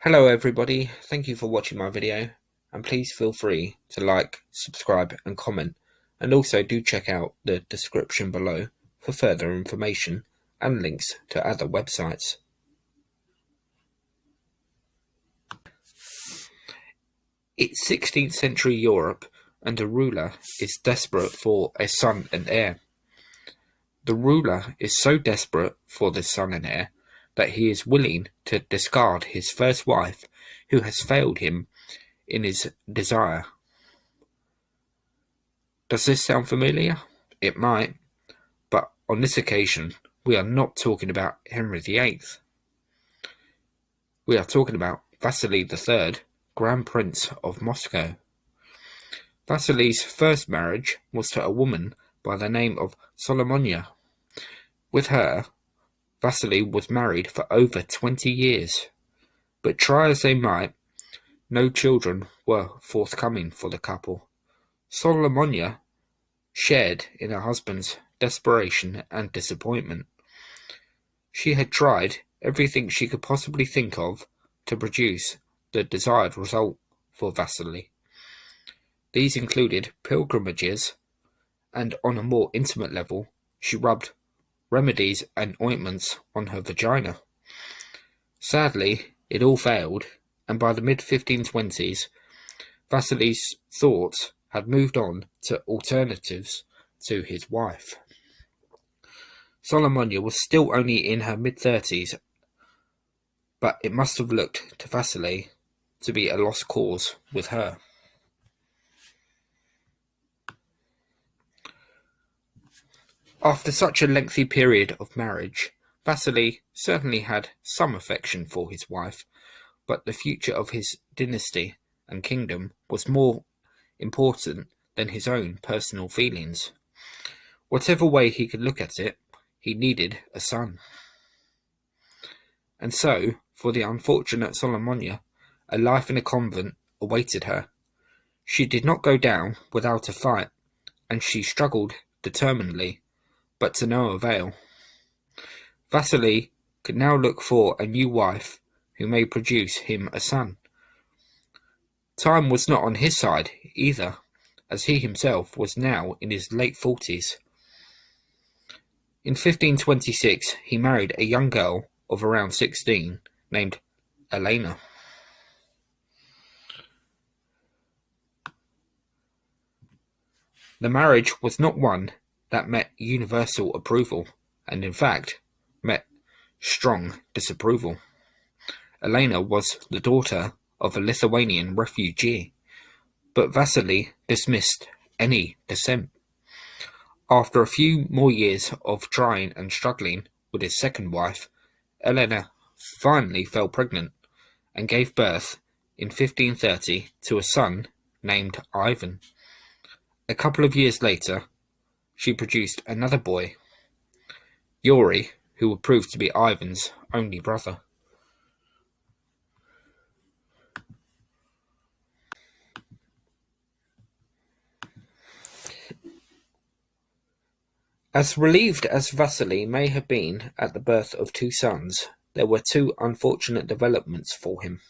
Hello everybody, thank you for watching my video, and please feel free to like, subscribe and comment, and also do check out the description below for further information and links to other websites. It's 16th century Europe, and a ruler is desperate for a son and heir. The ruler is so desperate for this son and heir that he is willing to discard his first wife, who has failed him in his desire. Does this sound familiar? It might, but on this occasion we are not talking about Henry VIII. We are talking about Vasily III, Grand Prince of Moscow. Vasily's first marriage was to a woman by the name of Solomonia. With her, Vasily was married for over 20 years, but try as they might, no children were forthcoming for the couple. Solomonia shared in her husband's desperation and disappointment. She had tried everything she could possibly think of to produce the desired result for Vasily. These included pilgrimages, and on a more intimate level, she rubbed remedies and ointments on her vagina. Sadly, it all failed, and by the mid-1520s, Vasily's thoughts had moved on to alternatives to his wife. Solomonia was still only in her mid-30s, but it must have looked to Vasily to be a lost cause with her. After such a lengthy period of marriage, Vasily certainly had some affection for his wife, but the future of his dynasty and kingdom was more important than his own personal feelings. Whatever way he could look at it, he needed a son. And so, for the unfortunate Solomonia, a life in a convent awaited her. She did not go down without a fight, and she struggled determinedly, but to no avail. Vasily could now look for a new wife who may produce him a son. Time was not on his side either, as he himself was now in his late 40s. In 1526 he married a young girl of around 16 named Elena. The marriage was not one that met universal approval, and in fact met strong disapproval. Elena was the daughter of a Lithuanian refugee, but Vasily dismissed any dissent. After a few more years of trying and struggling with his second wife, Elena finally fell pregnant and gave birth in 1530 to a son named Ivan. A couple of years later, she produced another boy, Yuri, who would prove to be Ivan's only brother. As relieved as Vasily may have been at the birth of two sons, there were two unfortunate developments for him.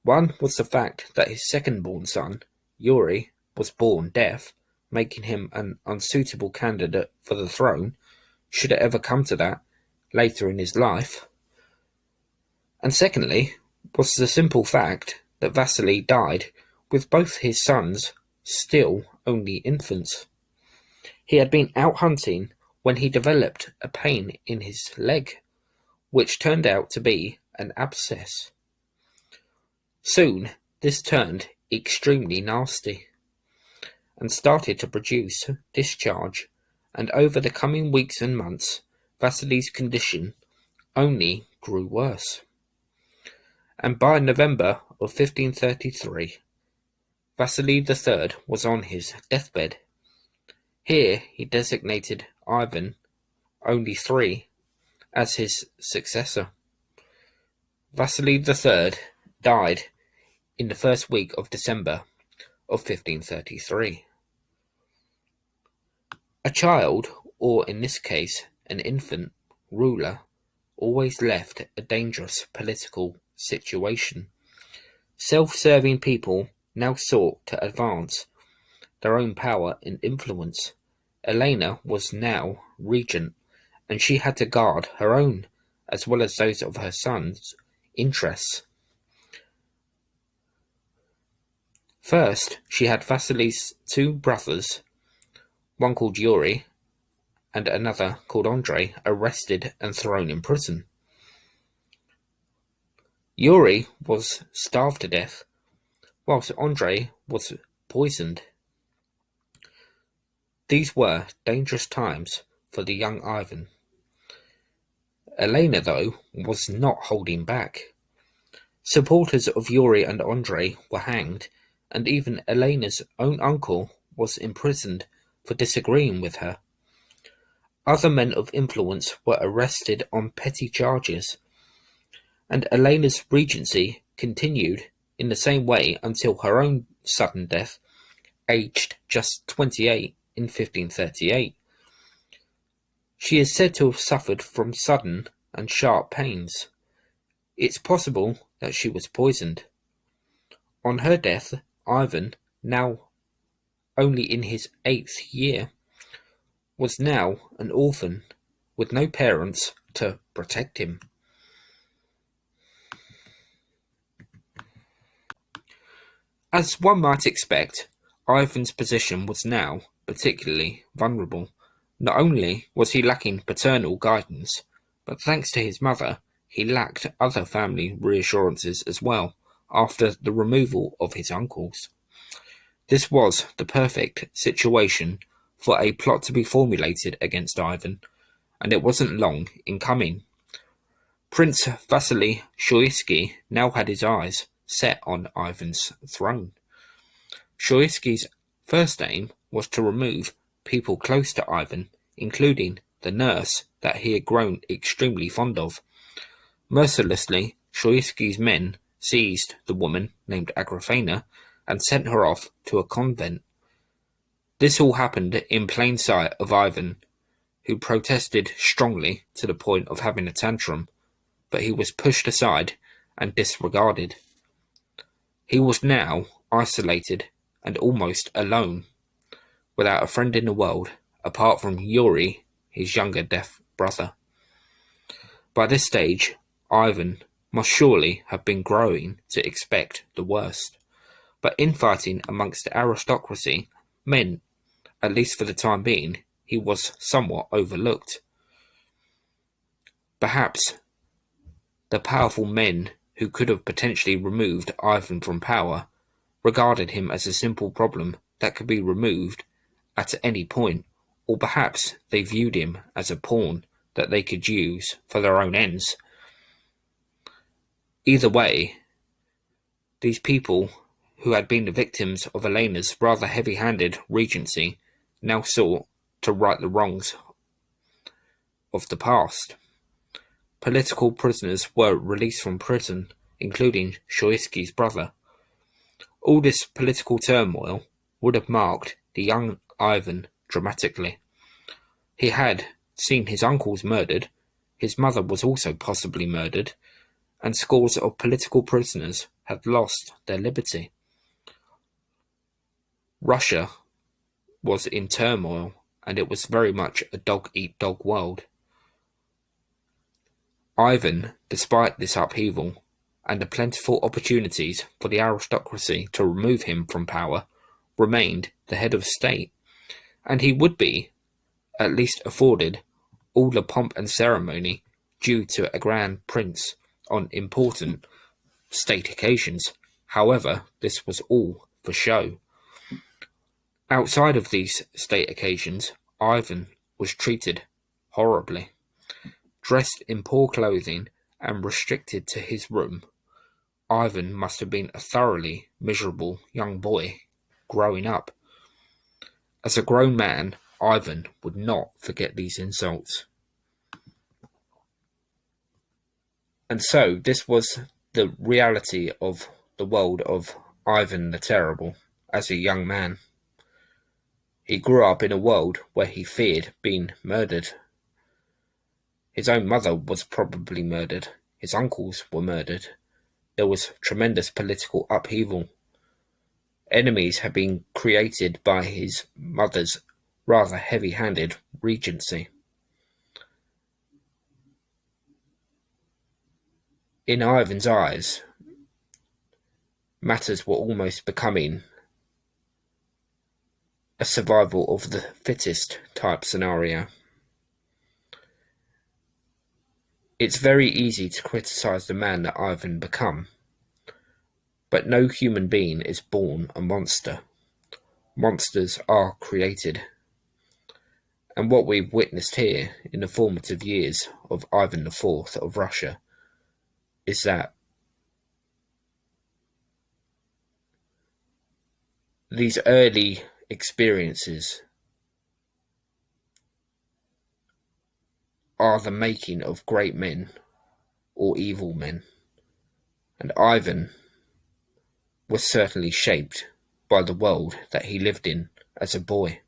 One was the fact that his second-born son, Yuri, was born deaf, making him an unsuitable candidate for the throne, should it ever come to that, later in his life. And secondly, was the simple fact that Vasily died with both his sons still only infants. He had been out hunting when he developed a pain in his leg, which turned out to be an abscess. Soon this turned extremely nasty and started to produce discharge, and over the coming weeks and months, Vasily's condition only grew worse. And by November of 1533, Vasily III was on his deathbed. Here he designated Ivan, only 3, as his successor. Vasily III died in the first week of December of 1533. A child, or in this case an infant, ruler always left a dangerous political situation. Self-serving people now sought to advance their own power and influence. Elena was now regent, and she had to guard her own, as well as those of her sons, interests. First, she had Vasily's two brothers, one called Yuri and another called Andrei, arrested and thrown in prison. Yuri was starved to death, whilst Andrei was poisoned. These were dangerous times for the young Ivan. Elena, though, was not holding back. Supporters of Yuri and Andrei were hanged, and even Elena's own uncle was imprisoned for disagreeing with her. Other men of influence were arrested on petty charges, and Elena's regency continued in the same way until her own sudden death, aged just 28 in 1538. She is said to have suffered from sudden and sharp pains. It's possible that she was poisoned. On her death, Ivan, now only in his 8th year, was now an orphan with no parents to protect him. As one might expect, Ivan's position was now particularly vulnerable. Not only was he lacking paternal guidance, but thanks to his mother, he lacked other family reassurances as well after the removal of his uncles. This was the perfect situation for a plot to be formulated against Ivan, and it wasn't long in coming. Prince Vasily Shuisky now had his eyes set on Ivan's throne. Shuisky's first aim was to remove people close to Ivan, including the nurse that he had grown extremely fond of. Mercilessly, Shuisky's men seized the woman named Agrafena and sent her off to a convent. This all happened in plain sight of Ivan, who protested strongly to the point of having a tantrum, but he was pushed aside and disregarded. He was now isolated and almost alone, without a friend in the world apart from Yuri, his younger deaf brother. By this stage, Ivan must surely have been growing to expect the worst, but infighting amongst the aristocracy meant, at least for the time being, he was somewhat overlooked. Perhaps the powerful men who could have potentially removed Ivan from power regarded him as a simple problem that could be removed at any point, or perhaps they viewed him as a pawn that they could use for their own ends. Either way, these people who had been the victims of Elena's rather heavy-handed regency now sought to right the wrongs of the past. Political prisoners were released from prison, including Shuisky's brother. All this political turmoil would have marked the young Ivan dramatically. He had seen his uncles murdered, his mother was also possibly murdered, and scores of political prisoners had lost their liberty. Russia was in turmoil, and it was very much a dog-eat-dog world. Ivan, despite this upheaval, and the plentiful opportunities for the aristocracy to remove him from power, remained the head of state, and he would be, at least, afforded all the pomp and ceremony due to a grand prince on important state occasions. However, this was all for show. Outside of these state occasions, Ivan was treated horribly. Dressed in poor clothing and restricted to his room, Ivan must have been a thoroughly miserable young boy growing up. As a grown man, Ivan would not forget these insults. And so this was the reality of the world of Ivan the Terrible as a young man. He grew up in a world where he feared being murdered. His own mother was probably murdered, his uncles were murdered, there was tremendous political upheaval. Enemies had been created by his mother's rather heavy-handed regency. In Ivan's eyes, matters were almost becoming a survival of the fittest type scenario. It's very easy to criticize the man that Ivan become, but no human being is born a monster. Monsters are created. And what we've witnessed here in the formative years of Ivan IV of Russia is that these early experiences are the making of great men or evil men. And Ivan was certainly shaped by the world that he lived in as a boy.